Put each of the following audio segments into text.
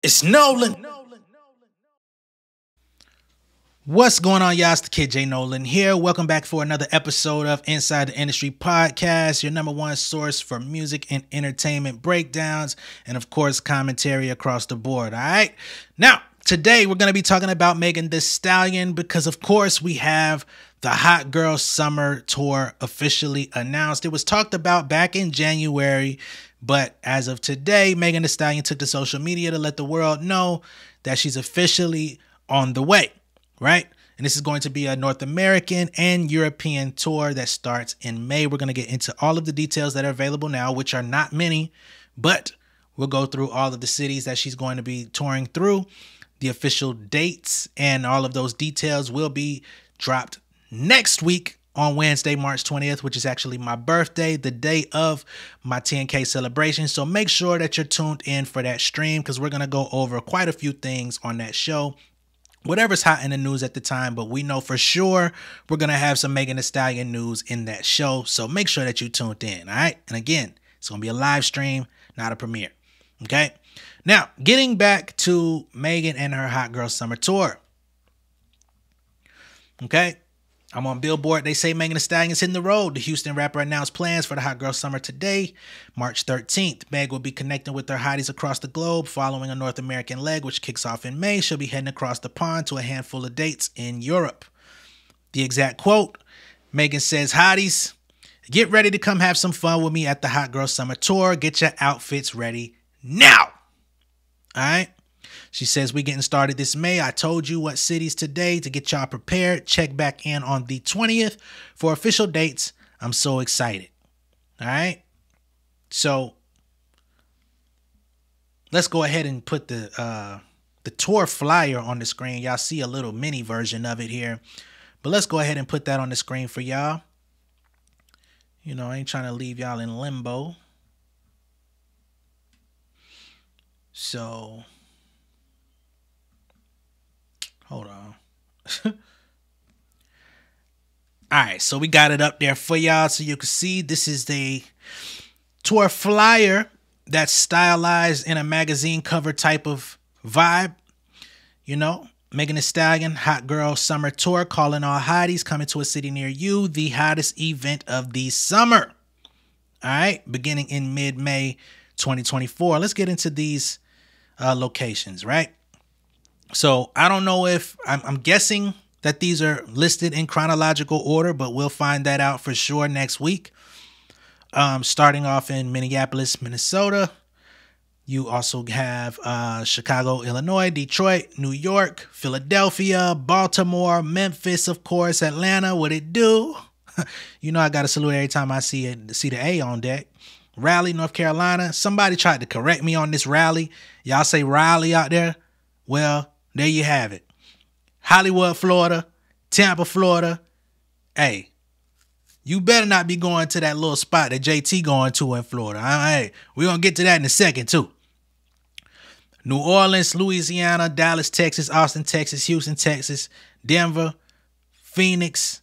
It's Nolan. What's going on, y'all? It's the kid J Nolan here. Welcome back for another episode of Inside the Industry Podcast, your number one source for music and entertainment breakdowns, and of course, commentary across the board. All right. Now, today we're going to be talking about Megan Thee Stallion because, of course, we have the Hot Girl Summer Tour officially announced. It was talked about back in January, but as of today, Megan Thee Stallion took to social media to let the world know that she's officially on the way, right? And this is going to be a North American and European tour that starts in May. We're going to get into all of the details that are available now, which are not many, but we'll go through all of the cities that she's going to be touring through, the official dates, and all of those details will be dropped next week on Wednesday, March 20th, which is actually my birthday, the day of my 10K celebration. So make sure that you're tuned in for that stream because we're going to go over quite a few things on that show. Whatever's hot in the news at the time, but we know for sure we're going to have some Megan Thee Stallion news in that show. So make sure that you tuned in, all right? And again, it's going to be a live stream, not a premiere, okay? Now, getting back to Megan and her Hot Girl Summer Tour, okay? I'm on Billboard. They say Megan Thee Stallion is hitting the road. The Houston rapper announced plans for the Hot Girl Summer today, March 13th. Meg will be connecting with her hotties across the globe following a North American leg, which kicks off in May. She'll be heading across the pond to a handful of dates in Europe. The exact quote, Megan says, "Hotties, get ready to come have some fun with me at the Hot Girl Summer Tour. Get your outfits ready now." All right. She says, "We getting started this May. I told you what cities today to get y'all prepared. Check back in on the 20th for official dates. I'm so excited." All right. So let's go ahead and put the tour flyer on the screen. Y'all see a little mini version of it here, but let's go ahead and put that on the screen for y'all. You know, I ain't trying to leave y'all in limbo. So hold on. All right, so we got it up there for y'all so you can see. This is the tour flyer that's stylized in a magazine cover type of vibe. You know, Megan Thee Stallion, Hot Girl Summer Tour, calling all hotties, coming to a city near you, the hottest event of the summer. All right, beginning in mid-May 2024. Let's get into these locations, right? So I don't know if I'm guessing that these are listed in chronological order, but we'll find that out for sure next week. Starting off in Minneapolis, Minnesota. You also have Chicago, Illinois, Detroit, New York, Philadelphia, Baltimore, Memphis, of course, Atlanta. What it do? You know I got to salute every time I see the A on deck. Raleigh, North Carolina. Somebody tried to correct me on this Raleigh. Y'all say Raleigh out there? Well, there you have it. Hollywood, Florida, Tampa, Florida. Hey, you better not be going to that little spot that JT going to in Florida. Hey, we're going to get to that in a second, too. New Orleans, Louisiana, Dallas, Texas, Austin, Texas, Houston, Texas, Denver, Phoenix,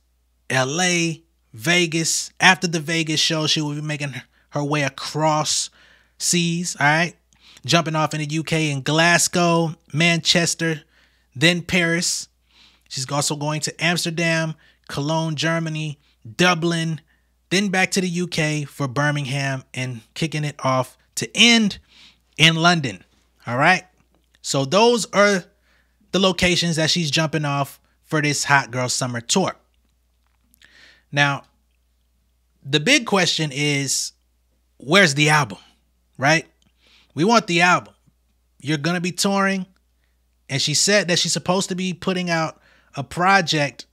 LA, Vegas. After the Vegas show, she will be making her way across seas, all right? Jumping off in the UK in Glasgow, Manchester, then Paris. She's also going to Amsterdam, Cologne, Germany, Dublin, then back to the UK for Birmingham and kicking it off to end in London. All right. So those are the locations that she's jumping off for this Hot Girl Summer Tour. Now, the big question is, where's the album, right? We want the album. You're going to be touring. And she said that she's supposed to be putting out a project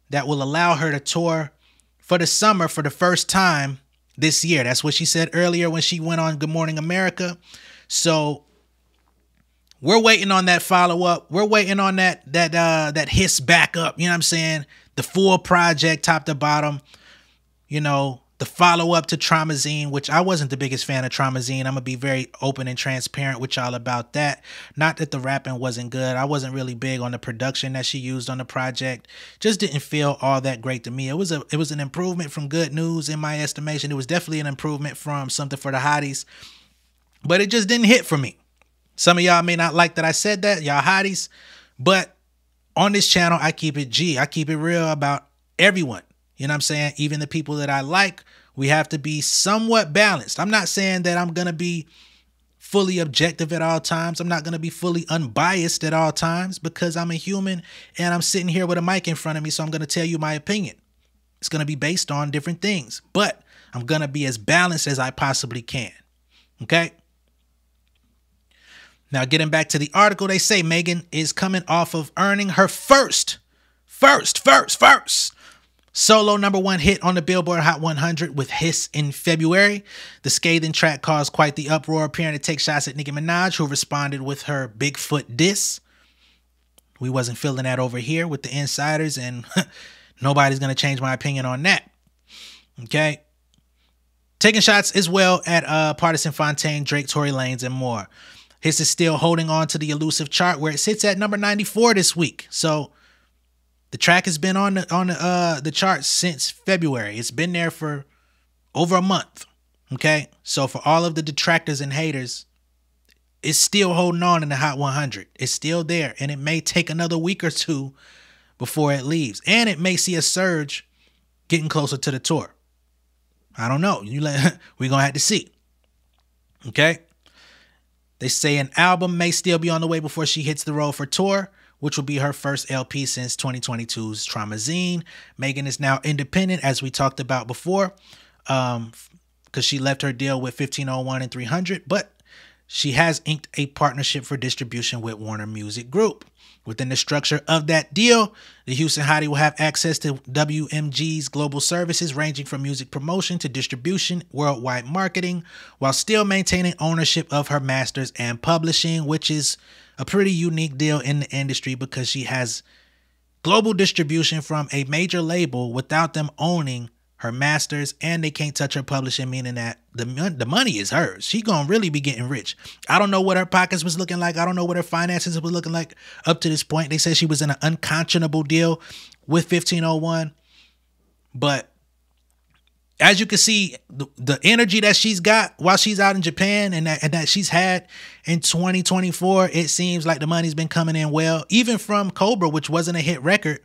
that will allow her to tour for the summer for the first time this year. That's what she said earlier when she went on Good Morning America. So we're waiting on that follow-up. We're waiting on that hiss back up. You know what I'm saying? The full project, top to bottom. You know, the follow-up to Traumazine, which I wasn't the biggest fan of Traumazine. I'm going to be very open and transparent with y'all about that. Not that the rapping wasn't good. I wasn't really big on the production that she used on the project. Just didn't feel all that great to me. It was an improvement from Good News in my estimation. It was definitely an improvement from Something for the Hotties. But it just didn't hit for me. Some of y'all may not like that I said that, y'all hotties, but on this channel, I keep it G. I keep it real about everyone. You know what I'm saying? Even the people that I like, we have to be somewhat balanced. I'm not saying that I'm going to be fully objective at all times. I'm not going to be fully unbiased at all times because I'm a human and I'm sitting here with a mic in front of me. So I'm going to tell you my opinion. It's going to be based on different things, but I'm going to be as balanced as I possibly can. Okay. Now, getting back to the article, they say Megan is coming off of earning her first solo #1 hit on the Billboard Hot 100 with Hiss in February. The scathing track caused quite the uproar, appearing to take shots at Nicki Minaj, who responded with her Bigfoot diss. We wasn't feeling that over here with the insiders, and nobody's going to change my opinion on that. Okay. Taking shots as well at Partisan Fontaine, Drake, Tory Lanez, and more. Hiss is still holding on to the elusive chart where it sits at number 94 this week. So the track has been on the charts since February. It's been there for over a month. Okay. So for all of the detractors and haters, it's still holding on in the Hot 100. It's still there. And it may take another week or two before it leaves. And it may see a surge getting closer to the tour. I don't know. We're going to have to see. Okay. They say an album may still be on the way before she hits the road for tour, which will be her first LP since 2022's Traumazine. Megan is now independent, as we talked about before, because she left her deal with 1501 and 300, but she has inked a partnership for distribution with Warner Music Group. Within the structure of that deal, the Houston Hottie will have access to WMG's global services ranging from music promotion to distribution, worldwide marketing, while still maintaining ownership of her masters and publishing, which is a pretty unique deal in the industry because she has global distribution from a major label without them owning her masters, and they can't touch her publishing, meaning that the money is hers. She gonna really be getting rich. I don't know what her pockets was looking like. I don't know what her finances was looking like up to this point. They said she was in an unconscionable deal with 1501, but as you can see, the energy that she's got while she's out in Japan and that she's had in 2024, it seems like the money's been coming in well, even from Cobra, which wasn't a hit record,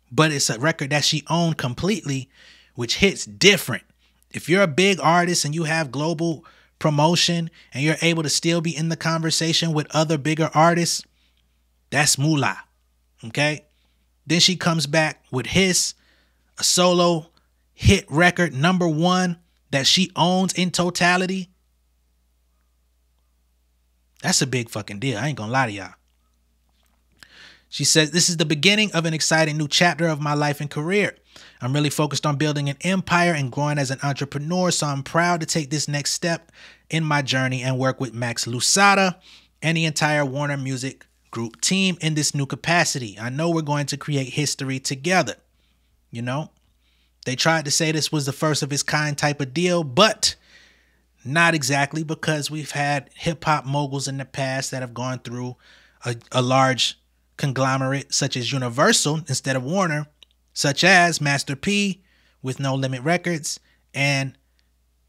but it's a record that she owned completely, which hits different. If you're a big artist and you have global promotion and you're able to still be in the conversation with other bigger artists, that's moolah. Okay. Then she comes back with Hiss, a solo hit record, #1 that she owns in totality. That's a big fucking deal. I ain't gonna lie to y'all. She says, "This is the beginning of an exciting new chapter of my life and career. I'm really focused on building an empire and growing as an entrepreneur, so I'm proud to take this next step in my journey and work with Max Lusada and the entire Warner Music Group team in this new capacity. I know we're going to create history together." You know, they tried to say this was the first of its kind type of deal, but not exactly, because we've had hip-hop moguls in the past that have gone through a large conglomerate such as Universal instead of Warner, such as Master P with No Limit Records and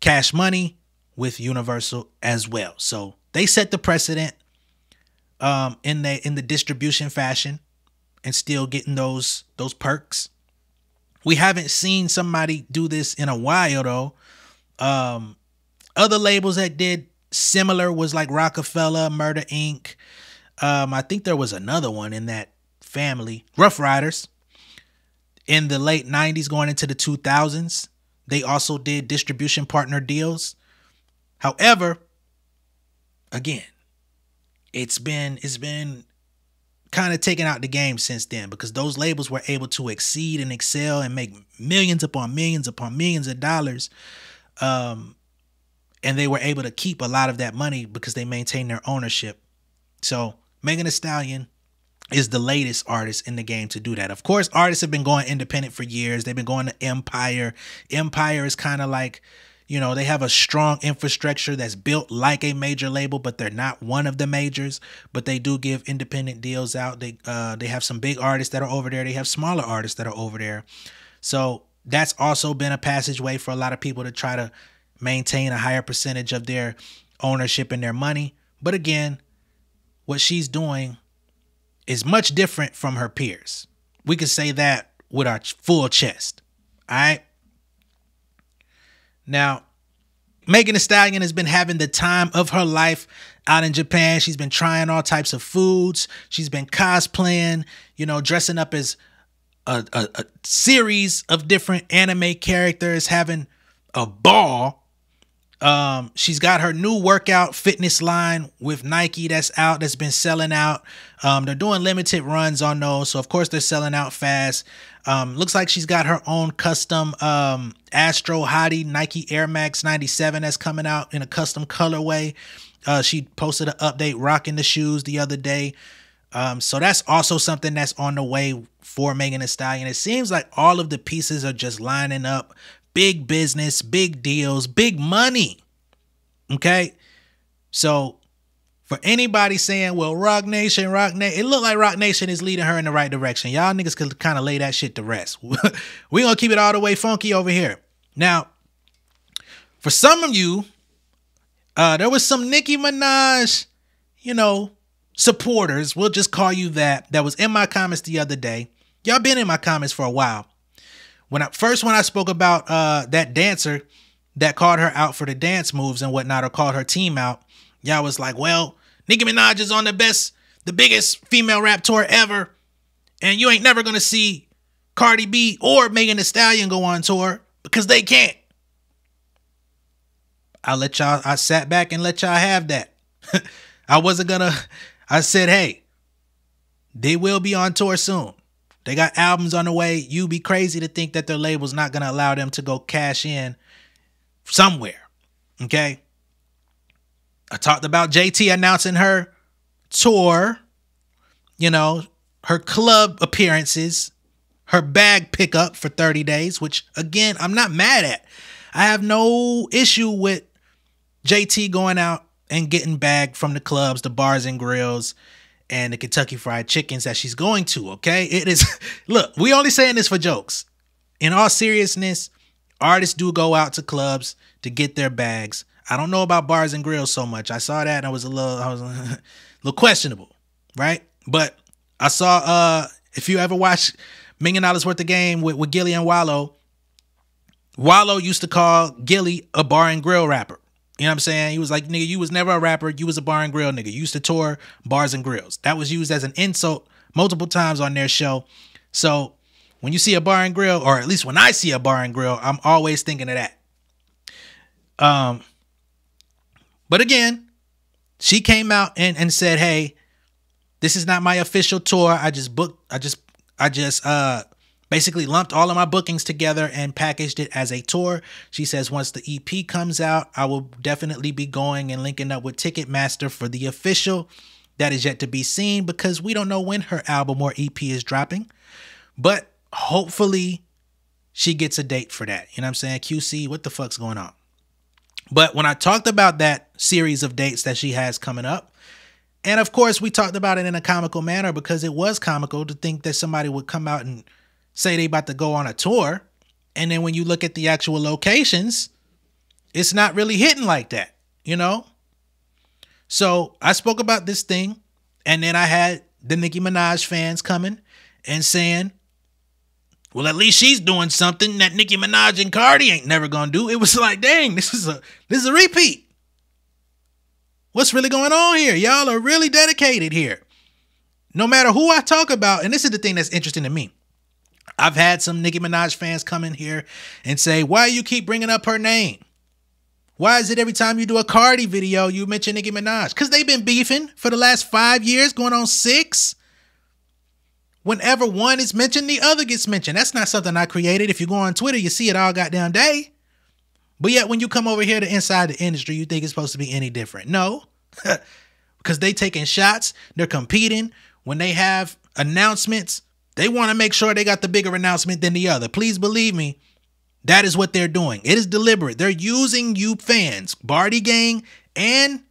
Cash Money with Universal as well. So they set the precedent in the distribution fashion and still getting those perks. We haven't seen somebody do this in a while though. Other labels that did similar was like Rockefeller, Murder Inc. I think there was another one in that family, Rough Riders. In the late 90s going into the 2000s, they also did distribution partner deals. However, again, it's been kind of taken out the game since then, because those labels were able to exceed and excel and make millions upon millions upon millions of dollars. And they were able to keep a lot of that money because they maintained their ownership. So Megan Thee Stallion is the latest artist in the game to do that. Of course, artists have been going independent for years. They've been going to Empire. Empire is kind of like, you know, they have a strong infrastructure that's built like a major label, but they're not one of the majors. But they do give independent deals out. They have some big artists that are over there. They have smaller artists that are over there. So that's also been a passageway for a lot of people to try to maintain a higher percentage of their ownership and their money. But again, what she's doing is much different from her peers. We can say that with our full chest. All right. Now, Megan Thee Stallion has been having the time of her life out in Japan. She's been trying all types of foods. She's been cosplaying, you know, dressing up as a series of different anime characters, having a ball. She's got her new workout fitness line with Nike that's out, that's been selling out. They're doing limited runs on those, so of course they're selling out fast. Looks like she's got her own custom Astro Hottie Nike Air Max 97 that's coming out in a custom colorway. She posted an update rocking the shoes the other day. So that's also something that's on the way for Megan Thee Stallion. It seems like all of the pieces are just lining up. Big business, big deals, big money. Okay? So for anybody saying, well, Rock Nation, it looked like Rock Nation is leading her in the right direction. Y'all niggas could kind of lay that shit to rest. We gonna keep it all the way funky over here. Now, for some of you, there was some Nicki Minaj, you know, supporters, we'll just call you that was in my comments the other day. Y'all been in my comments for a while. When I spoke about that dancer that called her out for the dance moves and whatnot, or called her team out, y'all was like, well, Nicki Minaj is on the biggest female rap tour ever, and you ain't never gonna see Cardi B or Megan Thee Stallion go on tour because they can't. I sat back and let y'all have that. I said, hey, they will be on tour soon. They got albums on the way. You'd be crazy to think that their label's not going to allow them to go cash in somewhere. Okay? I talked about JT announcing her tour, you know, her club appearances, her bag pickup for 30 days, which, again, I'm not mad at. I have no issue with JT going out and getting bagged from the clubs, the bars and grills, and the Kentucky Fried Chickens that she's going to, okay? It is, look, we only saying this for jokes. In all seriousness, artists do go out to clubs to get their bags. I don't know about bars and grills so much. I saw that and I was a little questionable, right? But I saw, if you ever watch $1 Million Worth of Game with Gilly and Wallow used to call Gilly a bar and grill rapper. You know what I'm saying? He was like, nigga, you was never a rapper. You was a bar and grill nigga. You used to tour bars and grills. That was used as an insult multiple times on their show. So when you see a bar and grill, or at least when I see a bar and grill, I'm always thinking of that. But again, she came out and said, hey, this is not my official tour. I just basically lumped all of my bookings together and packaged it as a tour. She says once the EP comes out, I will definitely be going and linking up with Ticketmaster for the official. That is yet to be seen because we don't know when her album or EP is dropping. But hopefully she gets a date for that. You know what I'm saying? QC, what the fuck's going on? But when I talked about that series of dates that she has coming up, and of course we talked about it in a comical manner because it was comical to think that somebody would come out and say they about to go on a tour, and then when you look at the actual locations, it's not really hitting like that, you know? So I spoke about this thing, and then I had the Nicki Minaj fans coming and saying, well, at least she's doing something that Nicki Minaj and Cardi ain't never gonna do. It was like, dang, this is a repeat. What's really going on here? Y'all are really dedicated here. No matter who I talk about, and this is the thing that's interesting to me. I've had some Nicki Minaj fans come in here and say, why you keep bringing up her name? Why is it every time you do a Cardi video, you mention Nicki Minaj? Because they've been beefing for the last 5 years, going on 6. Whenever one is mentioned, the other gets mentioned. That's not something I created. If you go on Twitter, you see it all goddamn day. But yet when you come over here to inside the industry, you think it's supposed to be any different. No, because they taking shots. They're competing. When they have announcements, they want to make sure they got the bigger announcement than the other. Please believe me, that is what they're doing. It is deliberate. They're using you fans, Barty Gang and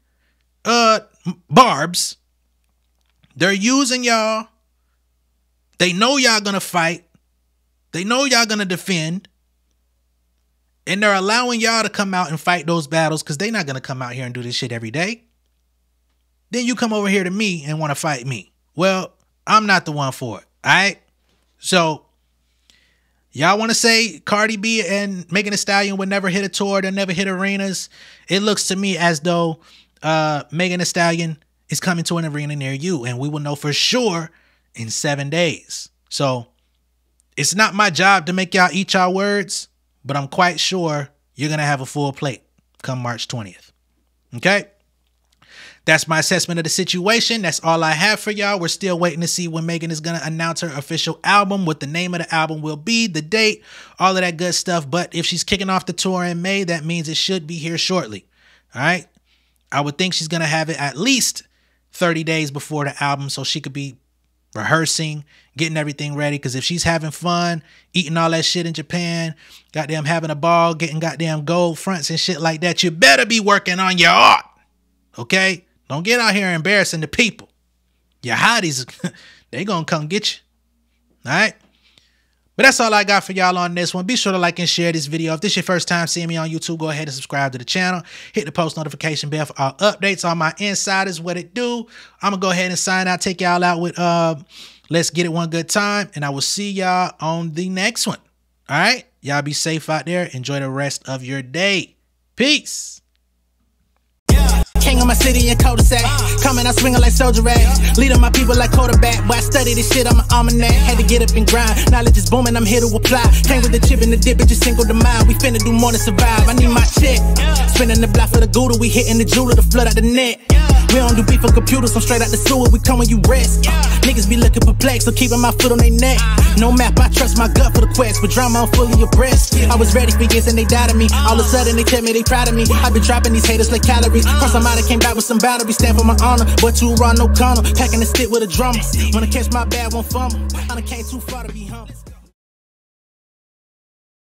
Barbs. They're using y'all. They know y'all gonna fight. They know y'all gonna defend. And they're allowing y'all to come out and fight those battles because they're not gonna come out here and do this shit every day. then you come over here to me and want to fight me. Well, I'm not the one for it. All right. So y'all want to say Cardi B and Megan Thee Stallion would never hit a tour, they'll never hit arenas. It looks to me as though Megan Thee Stallion is coming to an arena near you, and we will know for sure in 7 days. So it's not my job to make y'all eat y'all words, but I'm quite sure you're going to have a full plate come March 20th. Okay? That's my assessment of the situation. That's all I have for y'all. We're still waiting to see when Megan is going to announce her official album, what the name of the album will be, the date, all of that good stuff. But if she's kicking off the tour in May, that means it should be here shortly. All right? I would think she's going to have it at least 30 days before the album so she could be rehearsing, getting everything ready. Because if she's having fun, eating all that shit in Japan, goddamn having a ball, getting goddamn gold fronts and shit like that, you better be working on your art. Okay? Don't get out here embarrassing the people. Your hotties, they gonna come get you. All right? But that's all I got for y'all on this one. Be sure to like and share this video. If this is your first time seeing me on YouTube, go ahead and subscribe to the channel. Hit the post notification bell for all updates on my insiders, what it do. I'm gonna go ahead and sign out, take y'all out with Let's Get It One Good Time. And I will see y'all on the next one. All right? Y'all be safe out there. Enjoy the rest of your day. Peace. King of my city in cul-de-sac. Coming out swinging like soldier rags. Leading my people like quarterback. Boy, I study this shit, I'm an almanac. Had to get up and grind. Knowledge is booming, I'm here to apply. Came with the chip and the dip, it just single the mind. We finna do more than survive. I need my check. Spinning the block for the Gouda. We hitting the jeweler to flood out the net. We don't do beef for computers, I'm straight out the sewer. We come when you rest. Niggas be looking perplexed, so keeping my foot on their neck. No map, I trust my gut for the quest. With drama, I'm fully abreast. I was ready for years and they doubted me. All of a sudden they tell me they proud of me. I been dropping these haters like calories. Cross them out, I came back with some batteries. Stand for my honor, but too raw, no corner. Packing the stick with a drummer. Wanna catch my bad, won't fumble. I done came too far to be humble.